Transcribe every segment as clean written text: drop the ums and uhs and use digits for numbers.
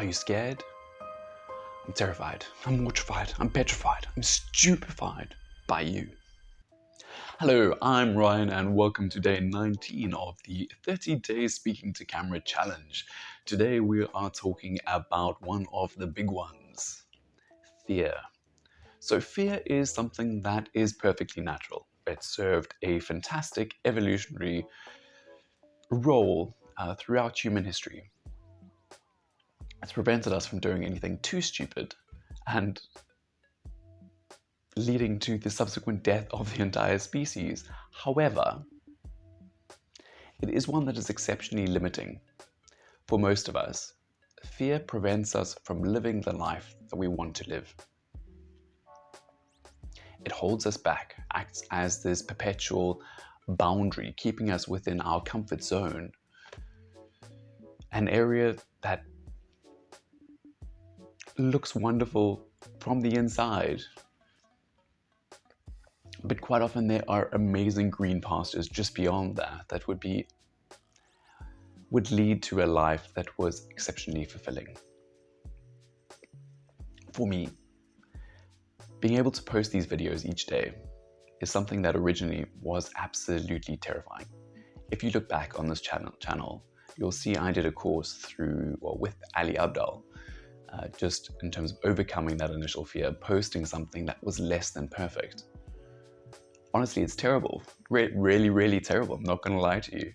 Are you scared? I'm terrified. I'm mortified. I'm petrified. I'm stupefied by you. Hello, I'm Ryan and welcome to day 19 of the 30 Days Speaking to Camera Challenge. Today we are talking about one of the big ones, fear. So fear is something that is perfectly natural. It served a fantastic evolutionary role throughout human history. It's prevented us from doing anything too stupid and leading to the subsequent death of the entire species. However, it is one that is exceptionally limiting for most of us. Fear prevents us from living the life that we want to live. It holds us back, acts as this perpetual boundary, keeping us within our comfort zone, an area that looks wonderful from the inside. But quite often there are amazing green pastures just beyond that would lead to a life that was exceptionally fulfilling. For me, being able to post these videos each day is something that originally was absolutely terrifying. If you look back on this channel, you'll see I did a course with Ali Abdal, just in terms of overcoming that initial fear, posting something that was less than perfect. Honestly, it's terrible, really, really terrible, I'm not gonna lie to you.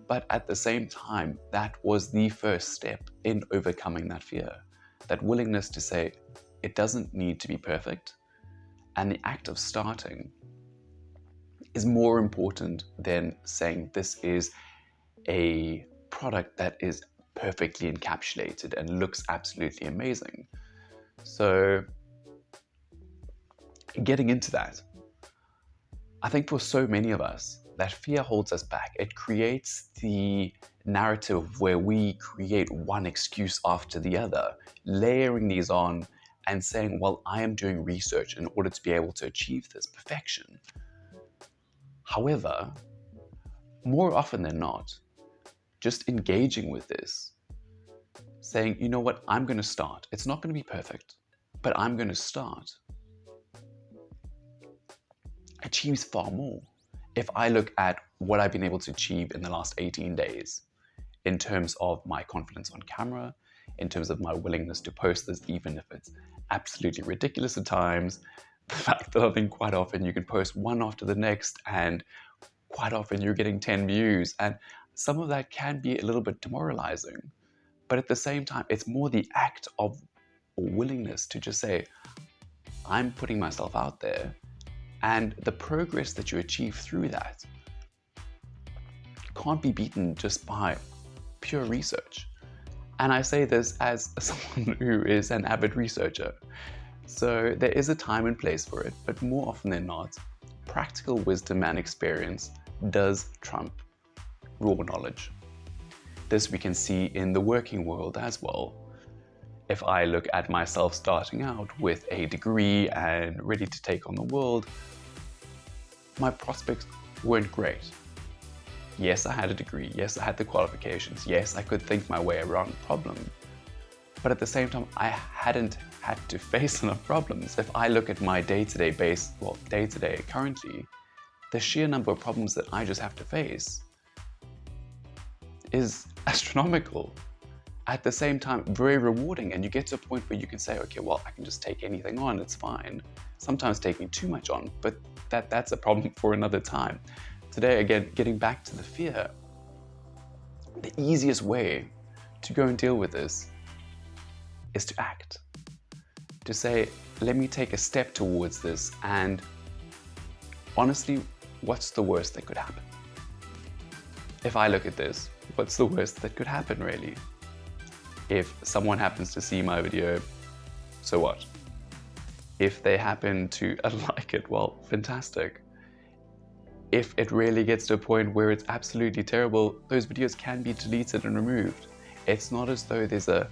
But at the same time, that was the first step in overcoming that fear, that willingness to say, it doesn't need to be perfect, and the act of starting is more important than saying this is a product that is perfectly encapsulated and looks absolutely amazing. So getting into that, I think for so many of us, that fear holds us back. It creates the narrative where we create one excuse after the other, layering these on and saying, well, I am doing research in order to be able to achieve this perfection. However, more often than not, just engaging with this, saying, you know what, I'm going to start. It's not going to be perfect, but I'm going to start, achieves far more. If I look at what I've been able to achieve in the last 18 days, in terms of my confidence on camera, in terms of my willingness to post this, even if it's absolutely ridiculous at times, the fact that I think quite often you can post one after the next and quite often you're getting 10 views, and some of that can be a little bit demoralizing. But at the same time, it's more the act of willingness to just say, I'm putting myself out there, and the progress that you achieve through that can't be beaten just by pure research. And I say this as someone who is an avid researcher. So there is a time and place for it, but more often than not, practical wisdom and experience does trump raw knowledge. This we can see in the working world as well. If I look at myself starting out with a degree and ready to take on the world, my prospects weren't great. Yes, I had a degree. Yes, I had the qualifications. Yes, I could think my way around the problem. But at the same time, I hadn't had to face enough problems. If I look at my day-to-day currently, the sheer number of problems that I just have to face is astronomical. At the same time, very rewarding, and you get to a point where you can say, okay, well, I can just take anything on, it's fine. Sometimes taking too much on, but that's a problem for another time. Today, again, getting back to the fear, the easiest way to go and deal with this is to act. To say, let me take a step towards this, and honestly, what's the worst that could happen? If I look at this, what's the worst that could happen, really? If someone happens to see my video, so what? If they happen to like it, well, fantastic. If it really gets to a point where it's absolutely terrible, those videos can be deleted and removed. It's not as though there's a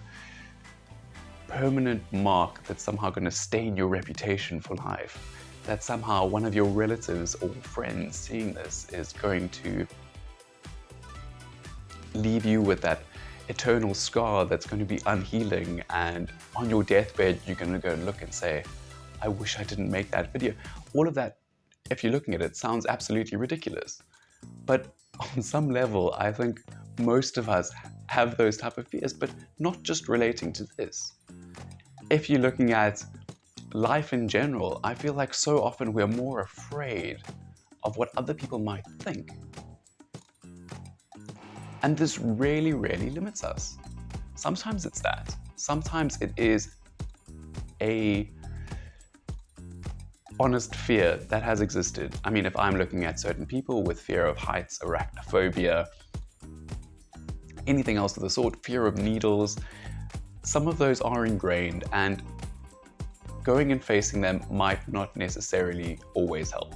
permanent mark that's somehow going to stain your reputation for life, that somehow one of your relatives or friends seeing this is going to leave you with that eternal scar that's going to be unhealing, and on your deathbed you're going to go and look and say, I wish I didn't make that video. All of that, if you're looking at it, sounds absolutely ridiculous. But on some level, I think most of us have those type of fears, but not just relating to this. If you're looking at life in general, I feel like so often we're more afraid of what other people might think. And this really, really limits us. Sometimes it's that. Sometimes it is a honest fear that has existed. I mean, if I'm looking at certain people with fear of heights, arachnophobia, anything else of the sort, fear of needles, some of those are ingrained, and going and facing them might not necessarily always help.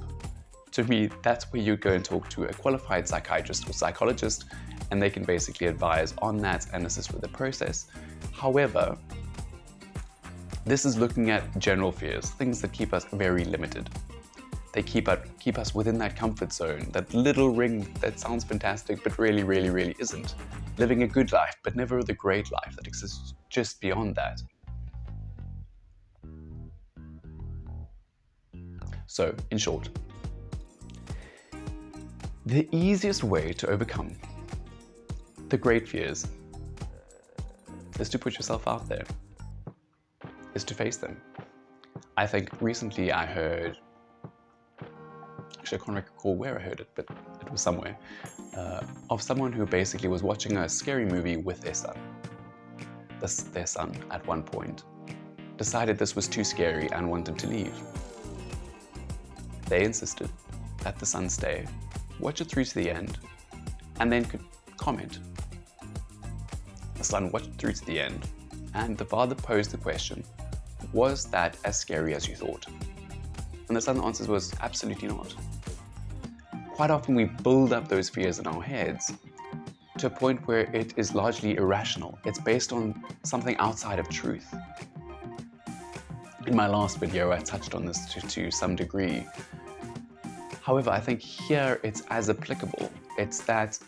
To me, that's where you go and talk to a qualified psychiatrist or psychologist, and they can basically advise on that and assist with the process. However, this is looking at general fears, things that keep us very limited. They keep us within that comfort zone, that little ring that sounds fantastic but really, really, really isn't. Living a good life, but never the great life that exists just beyond that. So, in short, the easiest way to overcome the great fears is to put yourself out there, is to face them. I think recently I heard, actually I can't recall where I heard it, but it was somewhere, of someone who basically was watching a scary movie with their son. Their son, at one point, decided this was too scary and wanted to leave. They insisted that the son stay, watch it through to the end, and then could comment. The son watched it through to the end, and the father posed the question, was that as scary as you thought? And the son's answer was absolutely not. Quite often we build up those fears in our heads to a point where it is largely irrational. It's based on something outside of truth. In my last video, I touched on this to some degree. However, I think here it's as applicable. It's that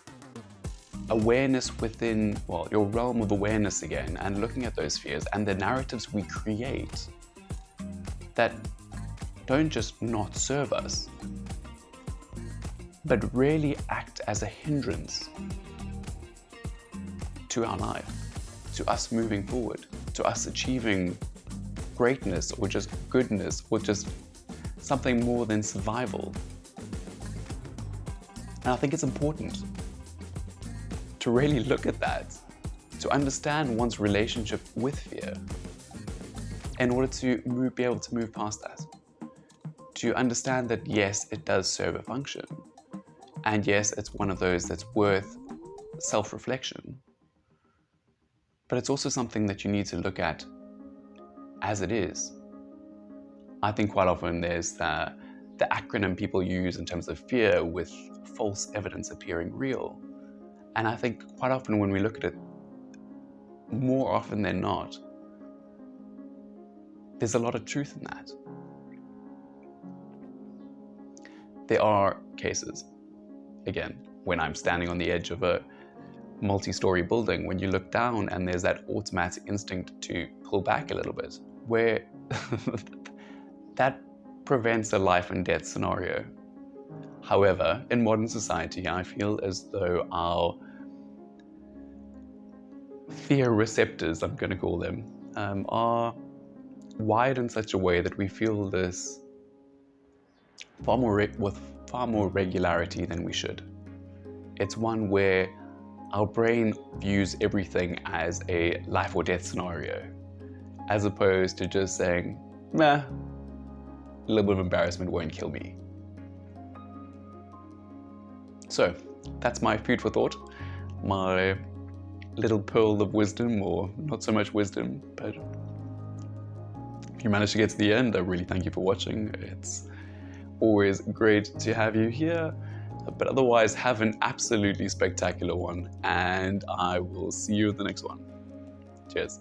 awareness within, well, your realm of awareness again, and looking at those fears and the narratives we create that don't just not serve us, but really act as a hindrance to our life, to us moving forward, to us achieving greatness or just goodness or just something more than survival. And I think it's important to really look at that, to understand one's relationship with fear in order to be able to move past that. To understand that yes, it does serve a function. And yes, it's one of those that's worth self-reflection. But it's also something that you need to look at as it is. I think quite often there's the acronym people use in terms of fear with false evidence appearing real. And I think quite often when we look at it, more often than not, there's a lot of truth in that. There are cases, again, when I'm standing on the edge of a multi-story building, when you look down and there's that automatic instinct to pull back a little bit, where that prevents a life and death scenario. However, in modern society, I feel as though our fear receptors, I'm going to call them, are wired in such a way that we feel this with far more regularity than we should. It's one where our brain views everything as a life or death scenario, as opposed to just saying, meh, a little bit of embarrassment won't kill me. So, that's my food for thought, my little pearl of wisdom, or not so much wisdom, but if you managed to get to the end, I really thank you for watching. It's always great to have you here, but otherwise have an absolutely spectacular one, and I will see you in the next one. Cheers.